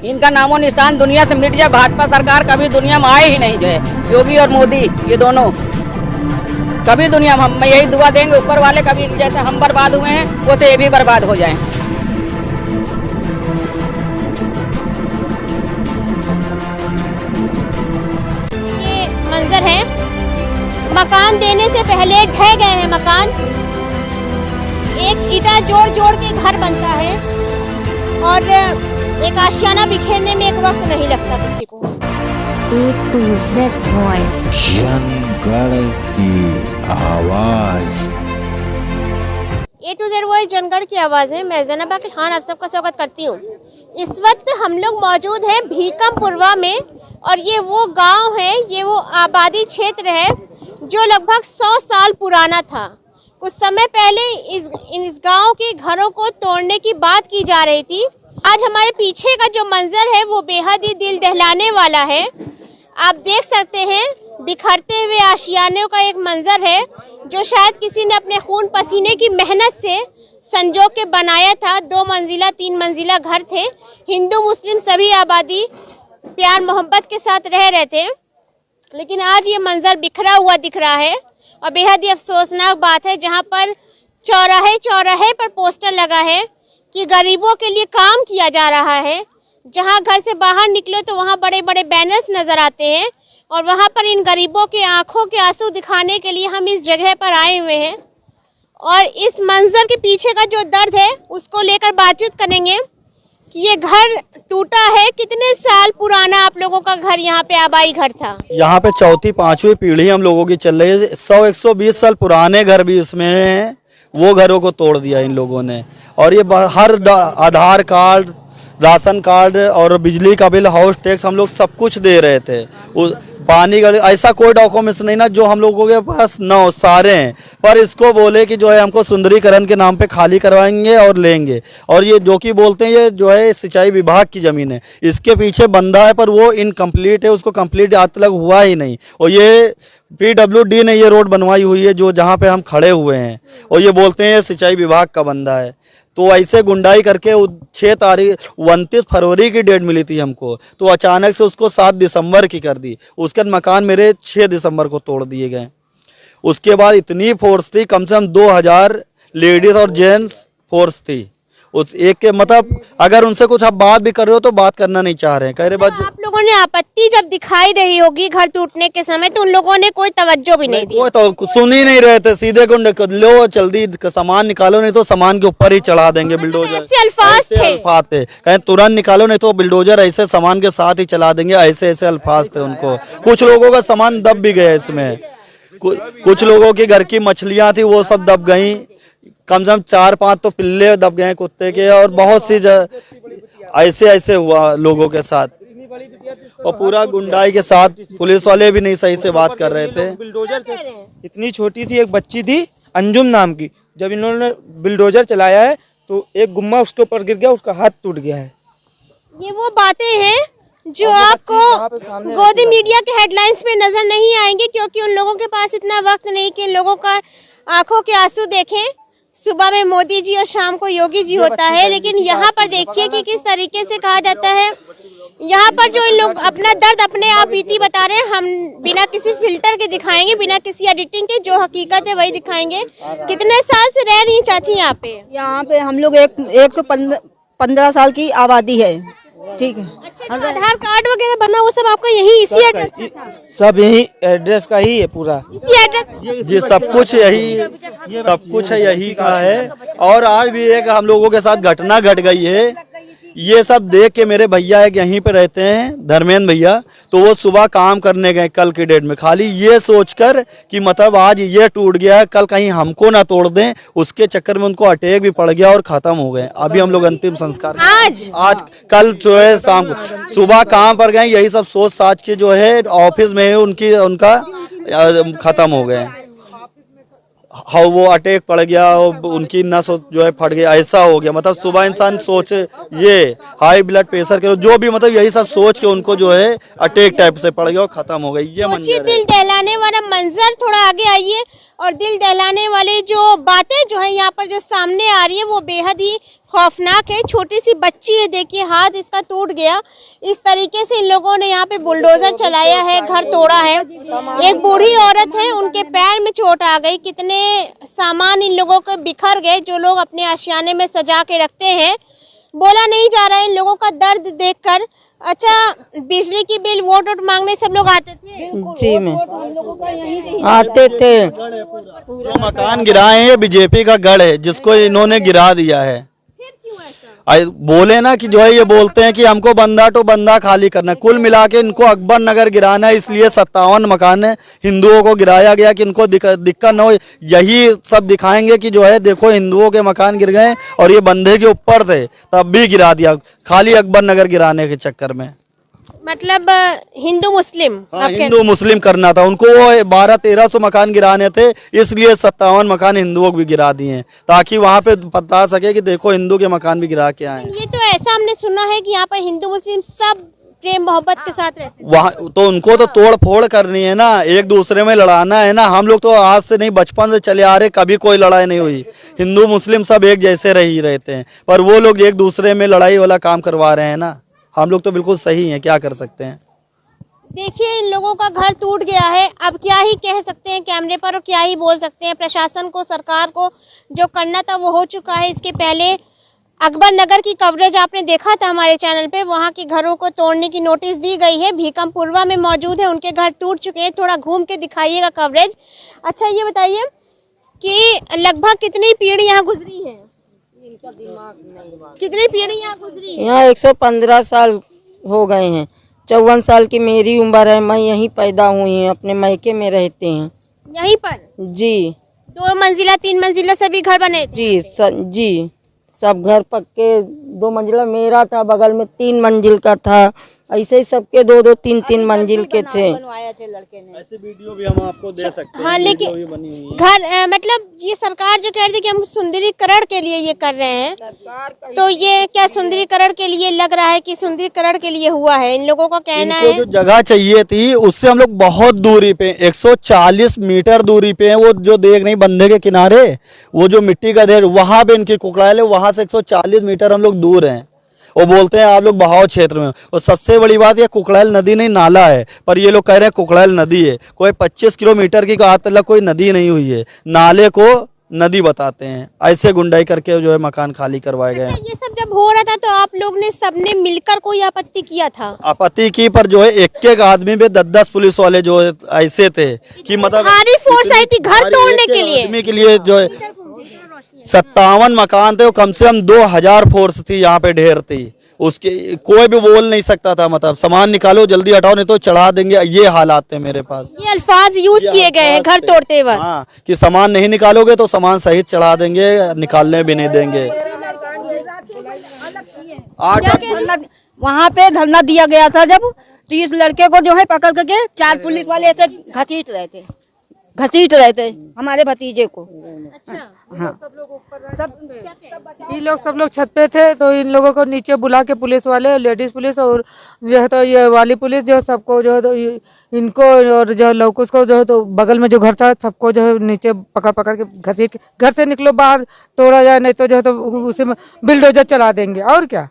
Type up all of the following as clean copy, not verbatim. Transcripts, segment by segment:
इनका नामो निशान दुनिया से मिट जाए। भाजपा सरकार कभी दुनिया में आए ही नहीं, जो है योगी और मोदी ये दोनों कभी दुनिया में। हम यही दुआ देंगे ऊपर वाले, कभी जैसे हम बर्बाद हुए हैं वैसे ये भी बर्बाद हो जाएं। ये मंजर है, मकान देने से पहले ढह गए हैं मकान। एक ईंटा जोड़ जोड़ के घर बनता है और एक आशियाना बिखेरने में एक वक्त नहीं लगता किसी को। A to Z Voice, जनगण की आवाज। A to Z Voice Jangarh की आवाज है। मैं ज़ैनब बाक़िर खान आप सबका स्वागत करती हूँ। इस वक्त हम लोग मौजूद हैं भीकमपुरवा में और ये वो गांव है, ये वो आबादी क्षेत्र है जो लगभग 100 साल पुराना था। कुछ समय पहले इस गांव के घरों को तोड़ने की बात की जा रही थी। आज हमारे पीछे का जो मंजर है वो बेहद ही दिल दहलाने वाला है। आप देख सकते हैं बिखरते हुए आशियानों का एक मंजर है जो शायद किसी ने अपने खून पसीने की मेहनत से संजो के बनाया था। 2 मंजिला 3 मंजिला घर थे। हिंदू मुस्लिम सभी आबादी प्यार मोहब्बत के साथ रह रहे थे, लेकिन आज ये मंजर बिखरा हुआ दिख रहा है और बेहद ही अफसोसनाक बात है। जहाँ पर चौराहे चौराहे पर पोस्टर लगा है कि गरीबों के लिए काम किया जा रहा है। जहाँ घर से बाहर निकलो तो वहाँ बड़े बड़े बैनर्स नजर आते हैं और वहाँ पर इन गरीबों के आंखों के आंसू दिखाने के लिए हम इस जगह पर आए हुए हैं और इस मंजर के पीछे का जो दर्द है उसको लेकर बातचीत करेंगे कि ये घर टूटा है। कितने साल पुराना आप लोगों का घर यहाँ पे आबाई घर था? यहाँ पे चौथी पांचवी पीढ़ी हम लोगों की चल रही है। 100-120 साल पुराने घर भी इसमें हैं, वो घरों को तोड़ दिया इन लोगों ने। और ये हर आधार कार्ड, राशन कार्ड और बिजली का बिल, हाउस टैक्स हम लोग सब कुछ दे रहे थे। पानी का ऐसा कोई डॉक्यूमेंट्स नहीं ना जो हम लोगों के पास ना हो, सारे हैं। पर इसको बोले कि जो है हमको सुंदरीकरण के नाम पे खाली करवाएंगे और लेंगे। और ये जो कि बोलते हैं ये जो है सिंचाई विभाग की ज़मीन है, इसके पीछे बंदा है पर वो इनकम्प्लीट है, उसको कंप्लीट आज तक हुआ ही नहीं। और ये PWD ने ये रोड बनवाई हुई है जो जहाँ पे हम खड़े हुए हैं, और ये बोलते हैं सिंचाई विभाग का बंदा है। तो ऐसे गुंडाई करके 29 फरवरी की डेट मिली थी हमको, तो अचानक से उसको 7 दिसंबर की कर दी। उसके बाद मकान मेरे 6 दिसंबर को तोड़ दिए गए। उसके बाद इतनी फोर्स थी, कम से कम 2000 लेडीज और जेंट्स फोर्स थी उस एक के। मतलब अगर उनसे कुछ आप बात भी कर रहे हो तो बात करना नहीं चाह रहे हैं, कह रहे बात। आप लोगों ने आपत्ति जब दिखाई रही होगी घर टूटने के समय तो उन लोगों ने कोई तवज्जो भी नहीं दी? कोई तो सुन ही नहीं रहे थे। सीधे को लो जल्दी सामान निकालो नहीं तो सामान के ऊपर ही चढ़ा देंगे बिल्डोजर। ऐसे अल्फाज थे, कहीं तुरंत निकालो नहीं तो बिल्डोजर ऐसे सामान के साथ ही चला देंगे। ऐसे ऐसे अल्फाज थे उनको। कुछ लोगों का सामान दब भी गया इसमें। कुछ लोगों की घर की मछलियां थी वो सब दब गई। कम से कम 4-5 तो पिल्ले दब गए कुत्ते के। और बहुत सी ऐसे ऐसे हुआ लोगों के साथ, और पूरा गुंडाई के साथ। पुलिस वाले भी नहीं सही से बात कर रहे थे। बिल्डोजर इतनी छोटी थी, एक बच्ची थी अंजुम नाम की, जब इन्होंने बिल्डोजर चलाया है तो एक गुम्मा उसके ऊपर गिर गया, उसका हाथ टूट गया है। ये वो बातें हैं जो आपको गोदी मीडिया के हेडलाइंस में नजर नहीं आएंगे, क्योंकि उन लोगों के पास इतना वक्त नहीं कि इन लोगों का आंखों के आंसू देखें। सुबह में मोदी जी और शाम को योगी जी होता है, लेकिन यहाँ पर देखिए कि किस तरीके से कहा जाता है। यहाँ पर जो इन लोग अपना दर्द अपने आप बीती बता रहे हैं, हम बिना किसी फिल्टर के दिखाएंगे, बिना किसी एडिटिंग के, जो हकीकत है वही दिखाएंगे। कितने साल से रह रही हैं चाची यहाँ पे? यहाँ पे हम लोग 115 साल की आबादी है, ठीक है। अच्छा, तो आधार कार्ड वगैरह बना वो सब आपका यही इसी एड्रेस का था? सब यही एड्रेस का ही है, पूरा इसी एड्रेस जी सब कुछ यही का है। और आज भी एक हम लोगों के साथ घटना घट गई है। ये सब देख के मेरे भैया एक यहीं पे रहते हैं, धर्मेंद्र भैया, तो वो सुबह काम करने गए कल की डेट में, खाली ये सोचकर कि मतलब आज ये टूट गया है, कल कहीं हमको ना तोड़ दें, उसके चक्कर में उनको अटैक भी पड़ गया और खत्म हो गए। अभी हम लोग अंतिम संस्कार आज कल जो है शाम को सुबह काम पर गए, यही सब सोच साच के जो है ऑफिस में है उनका खत्म हो गए। हाँ वो अटैक पड़ गया, उनकी नस जो है फट गया, ऐसा हो गया। मतलब सुबह इंसान सोचे ये हाई ब्लड प्रेशर के जो भी मतलब यही सब सोच के उनको जो है अटैक टाइप से पड़ गया और खत्म हो गई। ये मंजर है। दिल दहलाने वाला मंजर, थोड़ा आगे आइए। और दिल दहलाने वाले जो बातें जो है यहाँ पर जो सामने आ रही है वो बेहद ही खौफनाक है। छोटी सी बच्ची है, देखिए हाथ इसका टूट गया। इस तरीके से इन लोगों ने यहाँ पे बुलडोजर चलाया है, घर तोड़ा है। एक बूढ़ी औरत है, उनके पैर में चोट आ गई। कितने सामान इन लोगों के बिखर गए जो लोग अपने आशियाने में सजा के रखते हैं। बोला नहीं जा रहा है इन लोगों का दर्द देखकर। अच्छा, बिजली की बिल, वोट मांगने सब लोग आते थे? जी मैं आते थे। जो मकान गिराए हैं बीजेपी का गढ़ है, जिसको इन्होंने गिरा दिया है। बोले ना कि जो है ये बोलते हैं कि हमको बंदा टू बंदा खाली करना। कुल मिला के इनको अकबर नगर गिराना है, इसलिए 57 मकान हिंदुओं को गिराया गया कि इनको दिक्कत न हो। यही सब दिखाएंगे कि जो है देखो हिंदुओं के मकान गिर गए और ये बंदे के ऊपर थे तब भी गिरा दिया, खाली अकबर नगर गिराने के चक्कर में। मतलब हिंदू मुस्लिम? हाँ, हिंदू मुस्लिम करना था उनको। वो 1200-1300 मकान गिराने थे, इसलिए 57 मकान हिंदुओं को भी गिरा दिए हैं, ताकि वहाँ पे बता सके कि देखो हिंदू के मकान भी गिरा के आए। ये तो ऐसा हमने सुना है कि यहाँ पर हिंदू मुस्लिम सब प्रेम मोहब्बत के साथ रहते हैं। वहाँ तो उनको तो तोड़ फोड़ करनी है ना, एक दूसरे में लड़ाना है ना। हम लोग तो आज से नहीं, बचपन से चले आ रहे, कभी कोई लड़ाई नहीं हुई। हिंदू मुस्लिम सब एक जैसे रही रहते हैं, पर वो लोग एक दूसरे में लड़ाई वाला काम करवा रहे हैं ना। हम लोग तो बिल्कुल सही हैं, क्या कर सकते हैं। देखिए इन लोगों का घर टूट गया है, अब क्या ही कह सकते हैं कैमरे पर और क्या ही बोल सकते हैं। प्रशासन को, सरकार को जो करना था वो हो चुका है। इसके पहले अकबर नगर की कवरेज आपने देखा था हमारे चैनल पे, वहाँ के घरों को तोड़ने की नोटिस दी गई है। भीकमपुरवा में मौजूद है, उनके घर टूट चुके हैं। थोड़ा घूम के दिखाइएगा कवरेज। अच्छा ये बताइए कि लगभग कितनी पीढ़ी यहाँ गुजरी है? कितनी पीढ़ी यहाँ गुजरी है? यहाँ 115 साल हो गए हैं। 54 साल की मेरी उम्र है। मैं यहीं पैदा हुई हूँ, अपने मायके में रहते हैं। यहीं पर? जी। 2 मंजिला 3 मंजिला सभी घर बने थे? जी सब घर पक्के। 2 मंजिला मेरा था, बगल में 3 मंजिल का था, ऐसे ही सबके 2-2 3-3 मंजिल के थे। ऐसे वीडियो भी हम आपको दे सकते हैं। हाँ, लेकिन घर मतलब ये सरकार जो कह रही थी कि हम सुंदरीकरण के लिए ये कर रहे हैं, तो ये क्या सुंदरीकरण के लिए लग रहा है कि सुंदरीकरण के लिए हुआ है? इन लोगों का कहना है जो जगह चाहिए थी उससे हम लोग बहुत दूरी पे, 140 मीटर दूरी पे है। वो जो देख नहीं बंधे के किनारे, वो जो मिट्टी का ढेर, वहां पे इनकी कुकड़ाइल है। वहां से 140 मीटर हम लोग दूर हैं। वो बोलते हैं आप लोग बहाव क्षेत्र में। और सबसे बड़ी बात, ये कुकड़ाइल नदी नहीं, नाला है, पर ये लोग कह रहे हैं कुकड़ाइल नदी है। कोई 25 किलोमीटर की आज तक कोई नदी नहीं हुई है, नाले को नदी बताते हैं। ऐसे गुंडाई करके जो है मकान खाली करवाए गए। ये सब जब हो रहा था तो आप लोग ने सबने मिलकर कोई आपत्ति किया था? आपत्ति की, पर जो है एक आदमी पे 10-10 पुलिस वाले जो ऐसे थे कि मतलब भारी फोर्स आई थी घर तोड़ने के लिए। आदमी के लिए जो है 57 मकान थे, वो कम से कम 2000 फोर्स थी यहाँ पे, ढेर थी उसके। कोई भी बोल नहीं सकता था, मतलब सामान निकालो जल्दी हटाओ नहीं तो चढ़ा देंगे। ये हालात थे मेरे पास। ये अल्फाज यूज किए गए हैं घर तोड़ते वक्त। हाँ, कि सामान नहीं निकालोगे तो सामान सहित चढ़ा देंगे, निकालने भी नहीं देंगे। वहाँ पे धरना दिया गया था जब, तो इस लड़के को जो है पकड़ करके 4 पुलिस वाले ऐसे घसीट रहे थे हमारे भतीजे को। अच्छा। हाँ, ये लोग सब लोग छत पे थे, तो इन लोगों को नीचे बुला के पुलिस वाले, लेडीज पुलिस और जो है तो ये वाली पुलिस जो सबको जो है तो इनको और जो लौकुश को जो है तो बगल में जो घर था सबको जो है नीचे पकड़ के घसीट, घर से निकलो बाहर, तोड़ा जाए नहीं तो जो है तो उसे बिल्डोजर चला देंगे। और क्या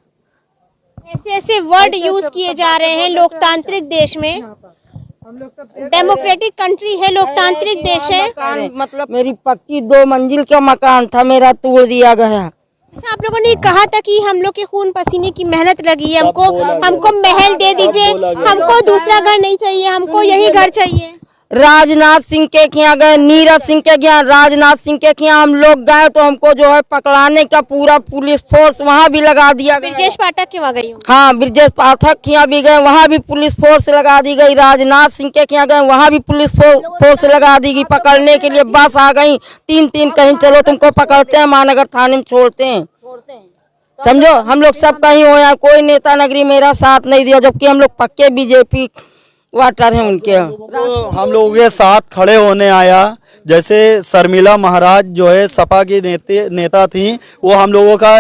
ऐसे वर्ड यूज किए जा रहे हैं लोकतांत्रिक देश में। डेमोक्रेटिक कंट्री है, लोकतांत्रिक देश है। मतलब मेरी पक्की 2 मंजिल का मकान था, मेरा तोड़ दिया गया। अच्छा, आप लोगों ने कहा था कि हम लोग के खून पसीने की मेहनत लगी है, हमको महल दे दीजिए, हमको दूसरा घर नहीं चाहिए, हमको यही घर चाहिए। राजनाथ सिंह के यहाँ गए, नीरज सिंह के यहाँ, राजनाथ सिंह के यहाँ हम लोग गए तो हमको जो है पकड़ाने का पूरा पुलिस फोर्स वहाँ भी लगा दिया गया। ब्रजेश पाठक के वहाँ गई हूँ। हाँ, ब्रजेश पाठक के यहाँ भी गए, वहाँ भी पुलिस फोर्स लगा दी गई। राजनाथ सिंह के यहाँ गए, वहाँ भी पुलिस फोर्स लगा दी गई पकड़ने के लिए। बस आ गई 3-3, कहीं चलो तुमको पकड़ते हैं, महानगर थाने में छोड़ते हैं। समझो, हम लोग सब कहीं हो, यहाँ कोई नेता नगरी मेरा साथ नहीं दिया, जबकि हम लोग पक्के बीजेपी वाटर हैं उनके। तो हम लोगों के साथ खड़े होने आया, जैसे शर्मिला महाराज जो है सपा की नेता थी, वो हम लोगों का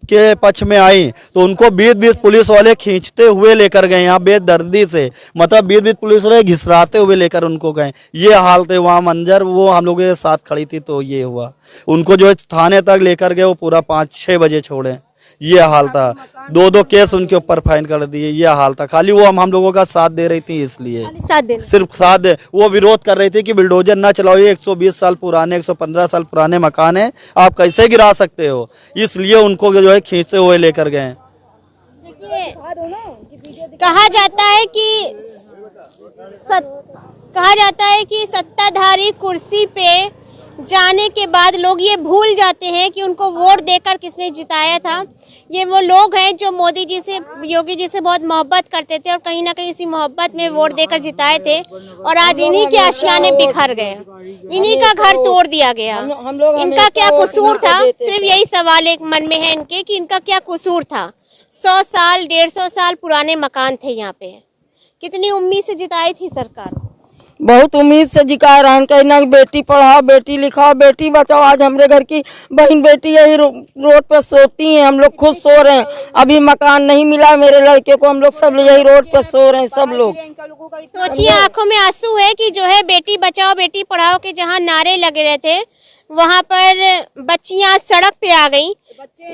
के पक्ष में आई, तो उनको 20-20 पुलिस वाले खींचते हुए लेकर गए यहाँ बेदर्दी से, मतलब 20-20 पुलिस वाले घिसराते हुए लेकर उनको गए। ये हाल थे वहाँ मंजर, वो हम लोगों के साथ खड़ी थी तो ये हुआ। उनको जो है थाने तक लेकर गए, वो पूरा 5-6 बजे छोड़े। ये हाल था। 2-2 केस उनके ऊपर फाइन कर दिए, ये हाल था। खाली वो हम लोगों का साथ दे रही थी, इसलिए साथ देना। सिर्फ साथ दे। वो विरोध कर रही थी कि बिल्डोजर ना चलाओ, ये 120 साल पुराने 115 साल पुराने मकान है, आप कैसे गिरा सकते हो, इसलिए उनको जो है खींचते हुए लेकर गए। कहा जाता है कि सत्ताधारी कुर्सी पे जाने के बाद लोग ये भूल जाते हैं कि उनको वोट देकर किसने जिताया था। ये वो लोग हैं जो मोदी जी से, योगी जी से बहुत मोहब्बत करते थे और कहीं ना कहीं उसी मोहब्बत में वोट देकर जिताए थे, और आज इन्हीं के आशियाने बिखर गए, इन्हीं का घर तोड़ दिया गया। इनका क्या कसूर था? सिर्फ यही सवाल एक मन में है इनके कि इनका क्या कसूर था। 100 साल 150 साल पुराने मकान थे यहाँ पे। कितनी उम्मीद से जिताई थी सरकार, बहुत उम्मीद से जिका रहन कहना कि बेटी पढ़ाओ, बेटी लिखाओ, बेटी बचाओ। आज हमारे घर की बहन बेटी यही रोड पर सोती हैं, हम लोग खुद सो रहे हैं। अभी मकान नहीं मिला मेरे लड़के को, हम लोग सब यही रोड पर सो रहे हैं सब लोग। सोचिए, आंखों में आंसू है कि जो है बेटी बचाओ बेटी पढ़ाओ के जहाँ नारे लगे रहे थे, वहाँ पर बच्चियाँ सड़क पे आ गई।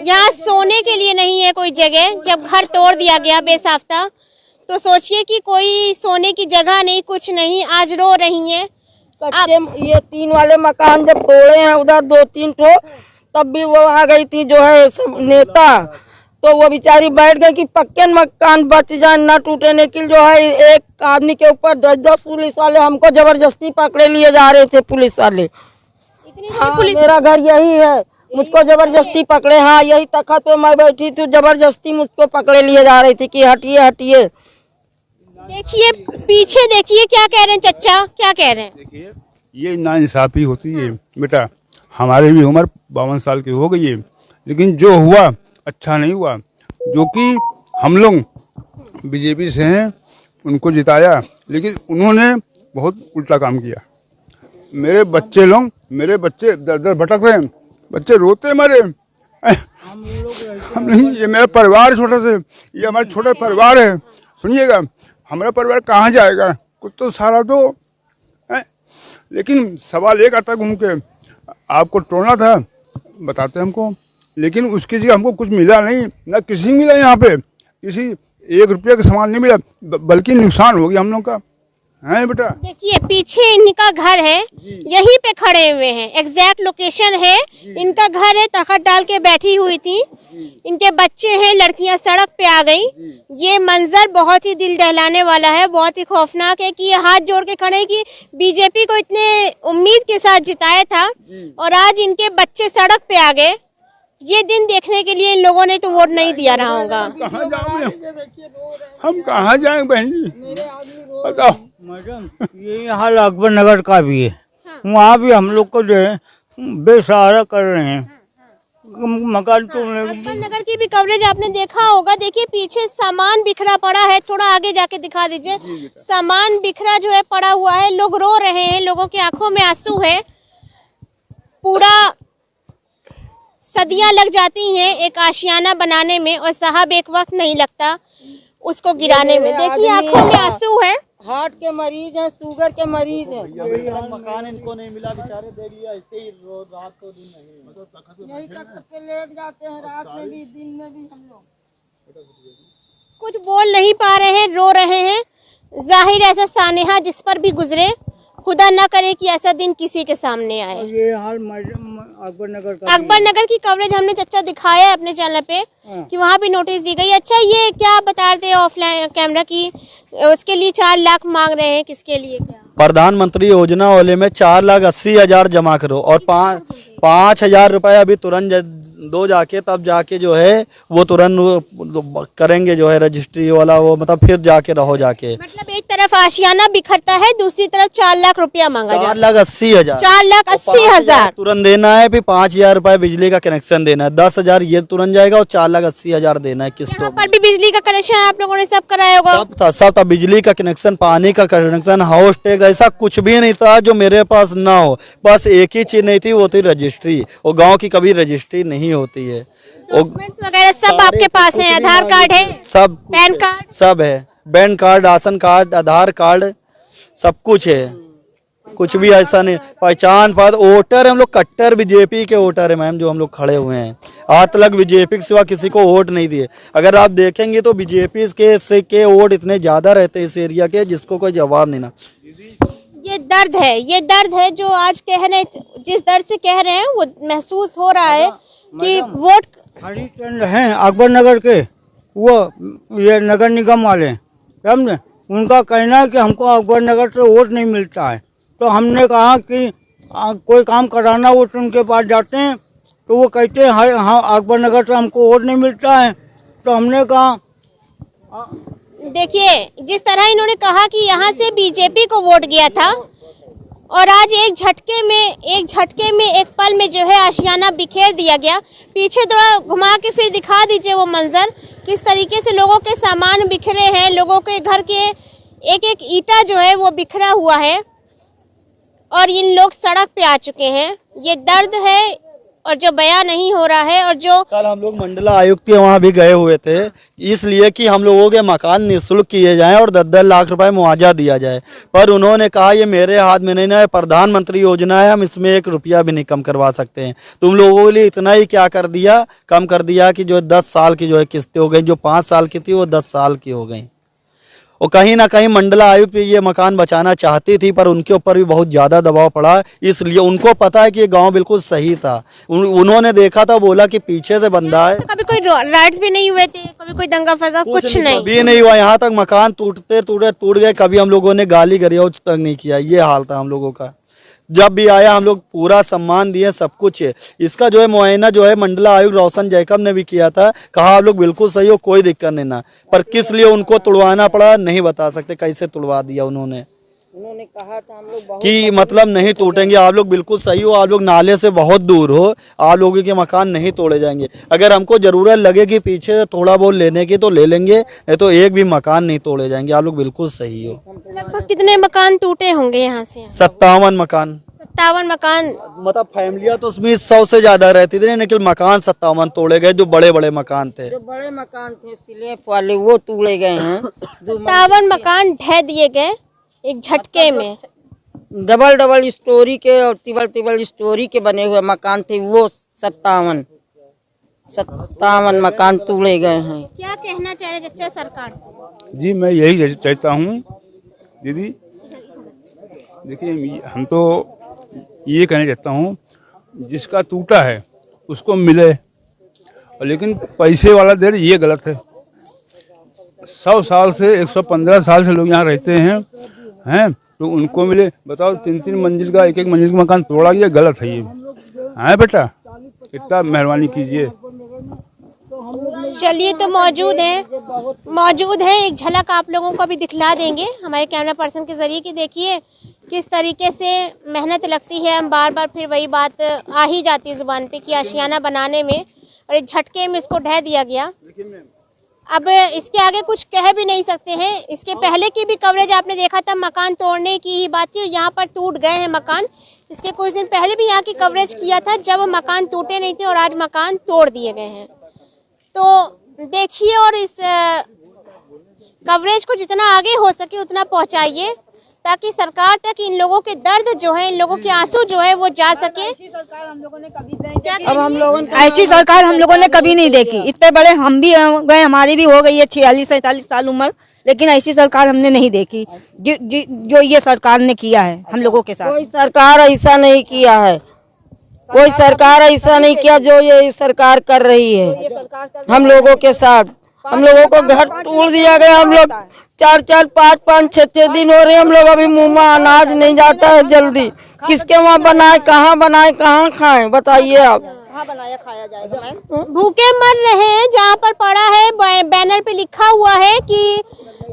यहाँ सोने के लिए नहीं है कोई जगह, जब घर तोड़ दिया गया बेसाफ्ता, तो सोचिए कि कोई सोने की जगह नहीं, कुछ नहीं, आज रो रही हैं। कच्चे ये 3 वाले मकान जब तोड़े हैं उधर 2-3 ठो, तब भी वो आ गई थी जो है सब नेता, तो वो बेचारी बैठ गई कि पक्के मकान बच जाए, न टूटे। लेकिन जो है एक आदमी के ऊपर 10-10 पुलिस वाले हमको जबरदस्ती पकड़े लिए जा रहे थे पुलिस वाले। हाँ, मेरा घर यही है, मुझको जबरदस्ती पकड़े। हाँ, यही तखत पे मैं बैठी थी, जबरदस्ती मुझको पकड़े लिए जा रही थी कि हटिए हटिए। देखिए पीछे, देखिए क्या कह रहे हैं चचा, क्या कह रहे हैं? देखिए, ये नाइंसाफी होती है बेटा। हमारी भी उम्र 52 साल की हो गई है, लेकिन जो हुआ अच्छा नहीं हुआ। जो कि हम लोग बीजेपी से हैं, उनको जिताया, लेकिन उन्होंने बहुत उल्टा काम किया। मेरे बच्चे दर दर भटक रहे हैं, बच्चे रोते मरे। हम नहीं, ये मेरा परिवार छोटा से, ये हमारा छोटा परिवार है। सुनिएगा, हमारा परिवार कहाँ जाएगा? कुछ तो सारा दो है। लेकिन सवाल एक आता घूम के, आपको तोड़ना था बताते हमको, लेकिन उसकी जगह हमको कुछ मिला नहीं, ना किसी मिला। यहाँ पे किसी 1 रुपये का सामान नहीं मिला, बल्कि नुकसान हो गया हम लोग का, है बेटा। देखिए पीछे इनका घर है, यहीं पे खड़े हुए हैं, एग्जैक्ट लोकेशन है, इनका घर है, तखत डाल के बैठी हुई थी, इनके बच्चे हैं, लड़कियां सड़क पे आ गई। ये मंजर बहुत ही दिल दहलाने वाला है, बहुत ही खौफनाक है कि ये हाथ जोड़ के खड़े कि बीजेपी को इतने उम्मीद के साथ जिताया था और आज इनके बच्चे सड़क पे आ गए। ये दिन देखने के लिए इन लोगों ने तो वोट नहीं दिया रहा होगा। हम कहाँ जाएं बहन जी, बताओ। मैडम, ये हाल अकबर नगर का भी है। वहाँ भी हम लोग को जो है बेसहारा कर रहे हैं, मकान तोड़ने। अकबर नगर की भी कवरेज आपने देखा होगा। देखिए पीछे सामान बिखरा पड़ा है, थोड़ा आगे जाके दिखा दीजिए। सामान बिखरा जो है पड़ा हुआ है, लोग रो रहे हैं, लोगों की आंखों में आंसू है। पूरा सदियां लग जाती हैं एक आशियाना बनाने में, और साहब एक वक्त नहीं लगता उसको गिराने में। देखिए आंखों में आंसू है। हार्ट के मरीज हैं, शुगर के मरीज हैं। मकान इनको नहीं मिला, बेचारे देख लिया ऐसे ही रात को दिन नहीं, यही तक पे लेट जाते हैं, रात में भी दिन में भी। हम लोग कुछ बोल नहीं पा रहे हैं, रो रहे हैं। जाहिर ऐसा सानेहा जिस पर भी गुजरे, खुदा ना करे कि ऐसा दिन किसी के सामने आए। ये हाल अकबर नगर की कवरेज हमने चच्चा दिखाया है अपने चैनल पे कि वहाँ भी नोटिस दी गई। अच्छा, ये क्या बता रहे थे ऑफलाइन कैमरा की, उसके लिए 4 लाख मांग रहे हैं, किसके लिए? क्या प्रधानमंत्री योजना वाले में 4,80,000 जमा करो और 5,000 रुपए अभी तुरंत दो जाके, तब जाके जो है वो तुरंत करेंगे जो है रजिस्ट्री वाला, वो मतलब फिर जाके रहो जाके। मतलब एक तरफ आशियाना बिखरता है, दूसरी तरफ 4 लाख रुपया मांगा जाता है। 4,80,000 4,80,000 तुरंत देना है। फिर 5,000 रुपए बिजली का कनेक्शन देना है, 10,000 ये तुरंत जाएगा और 4,80,000 देना है किस्तों। यहाँ पर भी बिजली का कनेक्शन आप लोगों ने सब कराया होगा? सब था, बिजली का कनेक्शन, पानी का कनेक्शन, हाउस टैक्स, ऐसा कुछ भी नहीं था जो मेरे पास ना हो। बस एक ही चीज नहीं थी, वो थी रजिस्ट्री। और गांव की कभी रजिस्ट्री नहीं होती है। डॉक्यूमेंट्स वगैरह सब आपके पास है? आधार कार्ड है, सब पैन कार्ड सब है, पैन कार्ड, राशन कार्ड, आधार कार्ड, सब कुछ है। कुछ भी ऐसा नहीं। पहचान पत्र वोटर हम लोग कट्टर बीजेपी के वोटर है मैम, जो हम लोग खड़े हुए हैं। आज तक बीजेपी के सिवा किसी को वोट नहीं दिए। अगर आप देखेंगे तो बीजेपी के वोट इतने ज्यादा रहते हैं इस एरिया के, जिसको कोई जवाब नहीं ना। ये दर्द है जो आज कह रहे, जिस दर्द से कह रहे हैं वो महसूस हो रहा है कि वोट हरिचंद हैं अकबर नगर के, वो ये नगर निगम वाले, समझे, उनका कहना है कि हमको अकबर नगर से वोट नहीं मिलता है। तो हमने कहा कि कोई काम कराना हो तो उनके पास जाते हैं, तो वो कहते हैं हाँ अकबर नगर से हमको वोट नहीं मिलता है। तो हमने कहा देखिए जिस तरह इन्होंने कहा कि यहाँ से बीजेपी को वोट गया था और आज एक झटके में एक पल में जो है आशियाना बिखेर दिया गया। पीछे थोड़ा घुमा के फिर दिखा दीजिए वो मंजर, किस तरीके से लोगों के सामान बिखरे हैं, लोगों के घर के एक एक ईंटा जो है वो बिखरा हुआ है और इन लोग सड़क पे आ चुके हैं। ये दर्द है और जो बयां नहीं हो रहा है। और जो कल हम लोग मंडला आयुक्त के वहाँ भी गए हुए थे, इसलिए कि हम लोगों के मकान निःशुल्क किए जाएं और 10-10 लाख रुपए मुआवजा दिया जाए। पर उन्होंने कहा ये मेरे हाथ में नहीं है, प्रधानमंत्री योजना है, हम इसमें 1 रुपया भी नहीं कम करवा सकते हैं। तुम लोगों के लिए इतना ही क्या कर दिया, कम कर दिया कि जो 10 साल की जो है किस्तें हो गई, जो 5 साल की थी वो 10 साल की हो गई। और कहीं ना कहीं मंडला आयुक्त भी ये मकान बचाना चाहती थी, पर उनके ऊपर भी बहुत ज़्यादा दबाव पड़ा। इसलिए उनको पता है कि ये गांव बिल्कुल सही था। उन्होंने देखा था, बोला कि पीछे से बंदा है। कभी कोई राइट्स भी नहीं हुए थे, कभी कोई दंगा फसाद कुछ नहीं, कभी नहीं हुआ। यहाँ तक मकान टूट गए, कभी हम लोगों ने गाली गलौज तक नहीं किया। ये हाल था हम लोगों का। जब भी आया हम लोग पूरा सम्मान दिए, सब कुछ है। इसका जो है मुआयना जो है मंडला आयुक्त रोशन जैकब ने भी किया था, कहा आप लोग बिल्कुल सही हो, कोई दिक्कत नहीं ना। पर किस लिए उनको तुड़वाना पड़ा नहीं बता सकते, कैसे तुड़वा दिया उन्होंने कहा था हम लोग कि मतलब नहीं टूटेंगे, आप लोग बिल्कुल सही हो, आप लोग नाले से बहुत दूर हो, आप लोगों के मकान नहीं तोड़े जाएंगे। अगर हमको जरूरत लगे कि पीछे थोड़ा बहुत लेने की तो ले लेंगे, नहीं तो एक भी मकान नहीं तोड़े जाएंगे, आप लोग बिल्कुल सही हो। लगभग कितने मकान टूटे होंगे यहाँ से? 57 मकान। 57 मकान, मतलब फैमिलियां तो उसमें 100 से ज्यादा रहती थी, लेकिन मकान 57 तोड़े गए, जो बड़े बड़े मकान थे। जो बड़े मकान थे स्लैब वाले वो तोड़े गए हैं। 57 मकान ढह दिए गए एक झटके में। डबल स्टोरी के और तिबल स्टोरी के बने हुए मकान थे, वो 57 मकान तोड़े गए हैं। क्या कहना चाह रहे जच्चा सरकार से? जी मैं यही चाहता हूँ दीदी, देखिए हम तो ये कहना चाहता हूँ जिसका टूटा है उसको मिले, लेकिन पैसे वाला दे ये गलत है। 100 साल से 115 साल से लोग यहाँ रहते हैं तो उनको मिले। बताओ 3-3 मंजिल का 1-1 मंजिल का मकान तोड़ा, ये गलत है। ये है बेटा, इतना मेहरबानी कीजिए। चलिए तो मौजूद है एक झलक आप लोगों को भी दिखला देंगे हमारे कैमरा पर्सन के जरिए कि देखिए किस तरीके से मेहनत लगती है। हम बार बार फिर वही बात आ ही जाती है जुबान पे कि आशियाना बनाने में, और एक झटके में इसको ढह दिया गया। अब इसके आगे कुछ कह भी नहीं सकते हैं। इसके पहले की भी कवरेज आपने देखा था, मकान तोड़ने की ही बात थी, यहाँ पर टूट गए हैं मकान। इसके कुछ दिन पहले भी यहाँ की कवरेज किया था जब मकान टूटे नहीं थे, और आज मकान तोड़ दिए गए हैं। तो देखिए और इस कवरेज को जितना आगे हो सके उतना पहुंचाइए, ताकि सरकार तक इन लोगों के दर्द जो है, इन लोगों के आंसू जो है वो जा सके। अब हम लोगों ऐसी सरकार हम लोगों ने कभी नहीं देखी। इतने बड़े हम भी गए, हमारी भी हो गई है 46-47 साल उम्र, लेकिन ऐसी सरकार हमने नहीं देखी जो ये सरकार ने किया है हम लोगों के साथ। कोई सरकार ऐसा नहीं किया है, कोई सरकार ऐसा नहीं किया जो ये सरकार कर रही है हम लोगों के साथ। हम लोगों को घर तोड़ दिया गया। हम लोग 4-4, 5-5, 6-6 दिन हो रहे, हम लोग अभी मुंह में अनाज नहीं जाता है जल्दी। किसके वहाँ बनाए, कहाँ खाएं, बताइए आप। कहाँ बनाया खाया जाएगा? भूखे मर रहे हैं। जहाँ पर पड़ा है बैनर पे लिखा हुआ है कि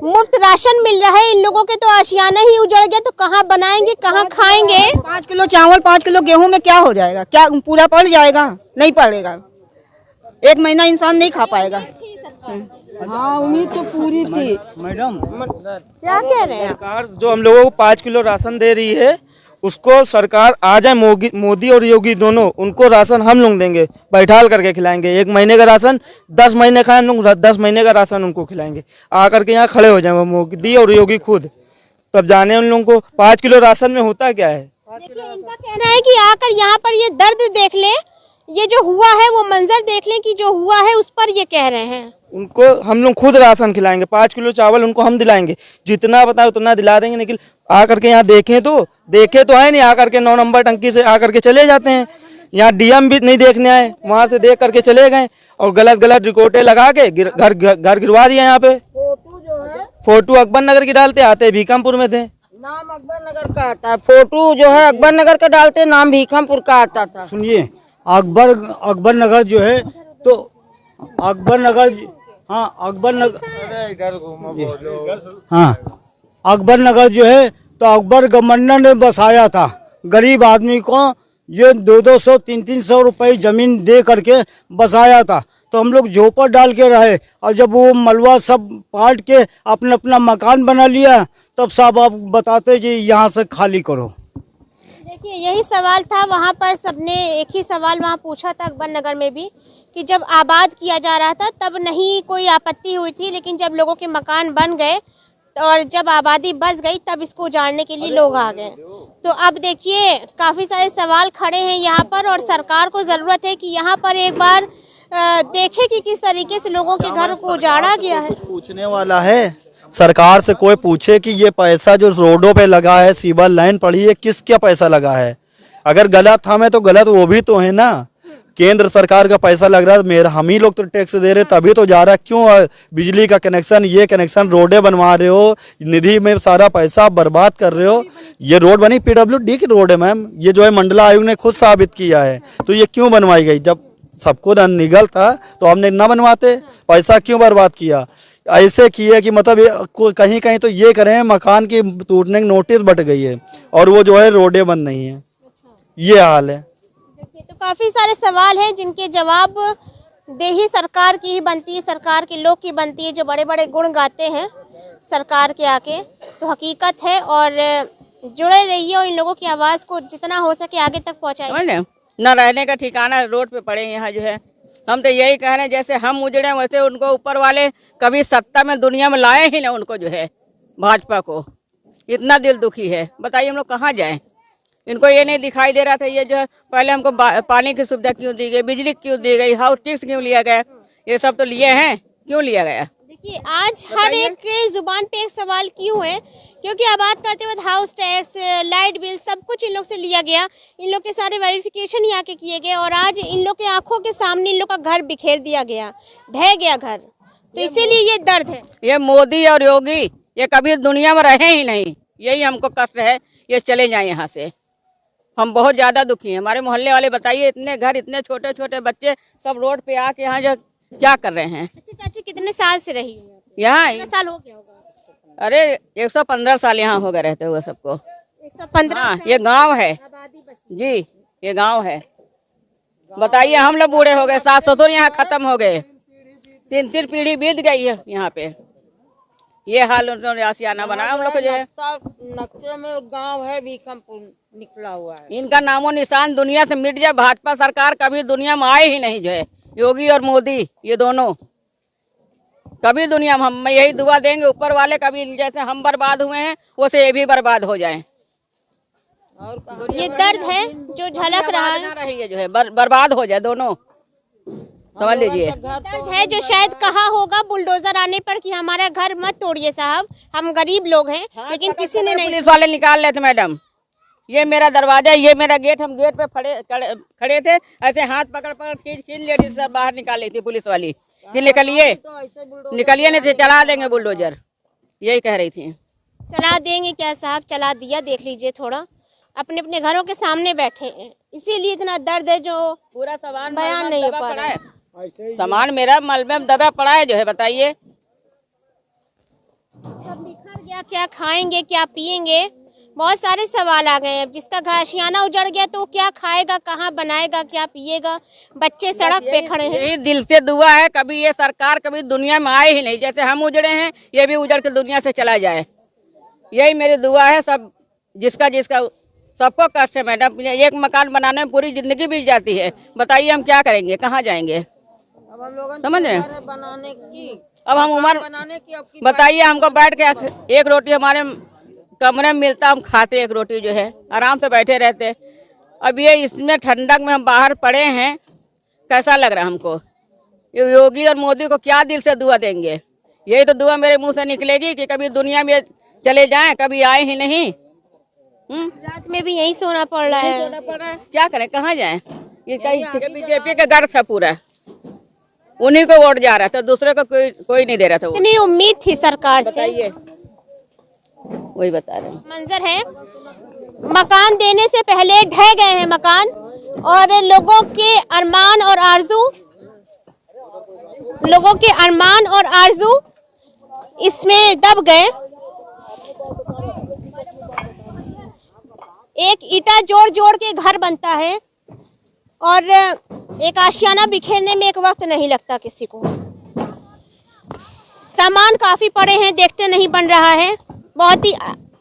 मुफ्त राशन मिल रहा है, इन लोगों के तो आशियाना ही उजड़ गया, तो कहाँ बनाएंगे, कहाँ खाएंगे? 5 किलो चावल 5 किलो गेहूं में क्या हो जाएगा? क्या पूरा पड़ जाएगा? नहीं पड़ेगा। 1 महीना इंसान नहीं खा पाएगा। हाँ उम्मीद तो पूरी थी। मैडम क्या कह रहे हैं? सरकार जो हम लोगों को 5 किलो राशन दे रही है, उसको सरकार आ जाए, मोदी और योगी दोनों, उनको राशन हम लोग देंगे, बैठाल करके खिलाएंगे। 1 महीने का राशन 10 महीने खाए हम लोग, 10 महीने का राशन उनको खिलाएंगे। आकर के यहाँ खड़े हो जाएंगे मोदी और योगी खुद तब जाने उन लोगों को 5 किलो राशन में होता क्या है। देखिए इनका कहना है कि आकर यहाँ पर ये दर्द देख ले, ये जो हुआ है वो मंजर देख लें कि जो हुआ है उस पर ये कह रहे हैं। उनको हम लोग खुद राशन खिलाएंगे, 5 किलो चावल उनको हम दिलाएंगे, जितना बताओ उतना दिला देंगे। लेकिन आकर के यहाँ देखे तो है नहीं, आकर के 9 नंबर टंकी से आकर के चले जाते हैं। यहाँ डीएम भी नहीं देखने आए, वहाँ से देख करके चले गए और गलत रिकॉर्डें लगा के घर गिरवा दिया। यहाँ पे फोटो अकबर नगर की डालते, आते भीकमपुर में थे, नाम अकबर नगर का आता है। फोटो जो है अकबर नगर का डालते, नाम भीकमपुर का आता था। सुनिए, अकबर नगर जो है तो अकबर नगर, हाँ अकबर नगर जो है तो अकबर गवर्नर ने बसाया था। गरीब आदमी को ये 200 300 रुपए जमीन दे करके बसाया था। तो हम लोग झोपड़ डाल के रहे और जब वो मलबा सब पाट के अपना अपना मकान बना लिया तब साहब आप बताते कि यहाँ से खाली करो। देखिए यही सवाल था, वहाँ पर सबने एक ही सवाल वहाँ पूछा था अकबर नगर में भी कि जब आबाद किया जा रहा था तब नहीं कोई आपत्ति हुई थी, लेकिन जब लोगों के मकान बन गए और जब आबादी बस गई तब इसको उजाड़ने के लिए लोग आ गए। तो अब देखिए काफ़ी सारे सवाल खड़े हैं यहाँ पर और सरकार को ज़रूरत है कि यहाँ पर एक बार देखे कि किस तरीके से लोगों के घर को उजाड़ा गया है। पूछने वाला है सरकार से, कोई पूछे कि ये पैसा जो रोडों पे लगा है, सीवर लाइन पड़ी है, किस क्या पैसा लगा है। अगर गलत हमें तो गलत वो भी तो है ना, केंद्र सरकार का पैसा लग रहा है, मेरा हम ही लोग तो टैक्स दे रहे तभी तो जा रहा है। क्यों बिजली का कनेक्शन, ये कनेक्शन, रोडें बनवा रहे हो, निधि में सारा पैसा बर्बाद कर रहे हो। ये रोड बनी PWD की रोड है मैम, ये जो है मंडला आयोग ने खुद साबित किया है। तो ये क्यों बनवाई गई? जब सबको निगल था तो हमने न बनवाते, पैसा क्यों बर्बाद किया? ऐसे किए कि मतलब कहीं कहीं तो ये करें मकान की टूटने की नोटिस बट गई है और वो जो है रोडें बन नहीं है, ये हाल है। देखिए तो काफी सारे सवाल हैं जिनके जवाब दे ही सरकार की ही बनती है, सरकार के लोग की बनती है जो बड़े बड़े गुण गाते हैं सरकार के आके। तो हकीकत है और जुड़े रहिए और इन लोगों की आवाज को जितना हो सके आगे तक पहुंचाइए। न रहने का ठिकाना रोड पे पड़े यहाँ जो है। हम तो यही कह रहे हैं जैसे हम उजड़े वैसे उनको ऊपर वाले कभी सत्ता में दुनिया में लाए ही ना उनको, जो है भाजपा को। इतना दिल दुखी है, बताइए हम लोग कहाँ जाएं। इनको ये नहीं दिखाई दे रहा था ये जो है पहले हमको पानी की सुविधा क्यों दी गई, बिजली क्यों दी गई, हाउस टैक्स क्यों लिया गया, ये सब तो लिए हैं, क्यों लिया गया। देखिए आज हर एक के जुबान पे एक सवाल क्यों है, क्योंकि आबाद करते वक्त हाउस टैक्स, लाइट बिल सब कुछ इन लोग से लिया गया, इन लोग के सारे वेरिफिकेशन यहाँ के किए गए और आज इन लोग के आंखों के सामने इन लोग का घर बिखेर दिया गया, ढह गया घर। तो इसीलिए ये दर्द है। ये मोदी और योगी ये कभी दुनिया में रहे ही नहीं, यही हमको कष्ट है, ये चले जाए यहाँ से। हम बहुत ज्यादा दुखी हैं। हमारे मोहल्ले वाले बताइए, इतने घर, इतने छोटे छोटे बच्चे सब रोड पे आके यहाँ जो क्या कर रहे हैं। अच्छा चाची कितने साल से रही है यहाँ? कितना साल हो गया होगा? अरे 115 साल यहाँ हो गए रहते हुए सबको। 115। हाँ, ये गांव है जी, ये गांव है। बताइए हम लोग बूढ़े हो गए, सास ससुर यहाँ खत्म हो गए, 3 पीढ़ी बीत गई है यहाँ पे। ये हाल उन्होंने आसियाना बनाया हम लोग को जो है। नक्शे में गांव है भीकमपुर निकला हुआ है, इनका नामो निशान दुनिया से मिट जाए। भाजपा सरकार कभी दुनिया में आए ही नहीं, जो है योगी और मोदी ये दोनों कभी दुनिया में। हम यही दुआ देंगे ऊपर वाले, कभी जैसे हम बर्बाद हुए हैं वैसे ये भी बर्बाद हो जाएं। ये दर्द है जो झलक रहा है, रही है जो है बर्बाद हो जाए दोनों, समझ लीजिए। दर्द है जो शायद कहा होगा बुलडोजर आने पर कि हमारा घर मत तोड़िए साहब, हम गरीब लोग हैं। हाँ, लेकिन किसी ने नहीं। पुलिस वाले निकाल लेते मैडम, ये मेरा दरवाजा, ये मेरा गेट, हम गेट पे खड़े थे, ऐसे हाथ पकड़ खींच लेडीज सब बाहर निकाल लेती पुलिस वाली कि निकलिए नहीं तो चला देंगे बुलडोजर, यही कह रही थी। चला देंगे क्या साहब, चला दिया, देख लीजिए थोड़ा अपने अपने घरों के सामने बैठे हैं, इसीलिए इतना दर्द है जो पूरा सामान बयान नहीं हो पा रहा है। सामान मेरा मलबे में दबा पड़ा है जो है, बताइए सब बिखर गया, क्या खाएंगे क्या पिएंगे, बहुत सारे सवाल आ गए हैं। जिसका घासियाना उजड़ गया तो क्या खाएगा, कहाँ बनाएगा, क्या पिएगा, बच्चे सड़क पे खड़े हैं। यही दिल से दुआ है कभी ये सरकार कभी दुनिया में आए ही नहीं, जैसे हम उजड़े हैं ये भी उजड़ के दुनिया से चला जाए, यही मेरी दुआ है। सब जिसका सबको कष्ट है मैडम, एक मकान बनाने में पूरी जिंदगी बीत जाती है, बताइए हम क्या करेंगे, कहाँ जाएंगे, समझ रहे हैं। बनाने की अब हम उम्र बताइए हमको बैठ के एक रोटी हमारे कमरे में मिलता, हम खाते एक रोटी जो है, आराम से बैठे रहते। अब ये इसमें ठंडक में हम बाहर पड़े हैं, कैसा लग रहा है हमको। ये योगी और मोदी को क्या दिल से दुआ देंगे। यही तो दुआ मेरे मुंह से निकलेगी कि कभी दुनिया में चले जाएं, कभी आए ही नहीं। रात में भी यही सोना पड़ रहा है। क्या करें, कहाँ जाएं। ये बीजेपी का गर्व था पूरा, उन्हीं को वोट जा रहा था, दूसरे को कोई नहीं दे रहा था। इतनी उम्मीद थी सरकार से, वही बता रहे हैं। मंजर है, मकान देने से पहले ढह गए हैं मकान, और लोगों के अरमान और आरजू इसमें दब गए। एक ईंटा जोड़ जोड़ के घर बनता है, और एक आशियाना बिखेरने में एक वक्त नहीं लगता किसी को। सामान काफी पड़े हैं, देखते नहीं बन रहा है। बहुत ही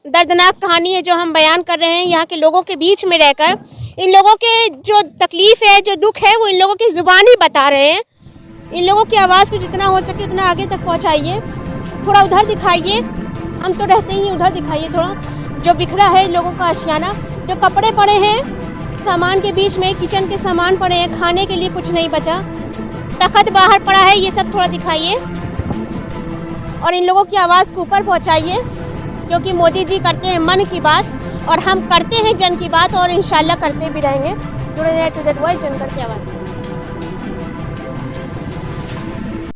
दर्दनाक कहानी है जो हम बयान कर रहे हैं यहाँ के लोगों के बीच में रहकर। इन लोगों के जो तकलीफ है, जो दुख है, वो इन लोगों की जुबानी बता रहे हैं। इन लोगों की आवाज़ को जितना हो सके उतना आगे तक पहुँचाइए। थोड़ा उधर दिखाइए, हम तो रहते ही उधर दिखाइए थोड़ा, जो बिखरा है लोगों का आशियाना, जो कपड़े पड़े हैं सामान के बीच में, किचन के सामान पड़े हैं, खाने के लिए कुछ नहीं बचा, तख्त बाहर पड़ा है, ये सब थोड़ा दिखाइए और इन लोगों की आवाज़ को ऊपर पहुँचाइए। क्योंकि मोदी जी करते हैं मन की बात और हम करते हैं जन की बात, और इंशाल्लाह करते भी रहेंगे। जुड़े रहिए टू ज़ेड वॉइस, जनगढ़ की आवाज़।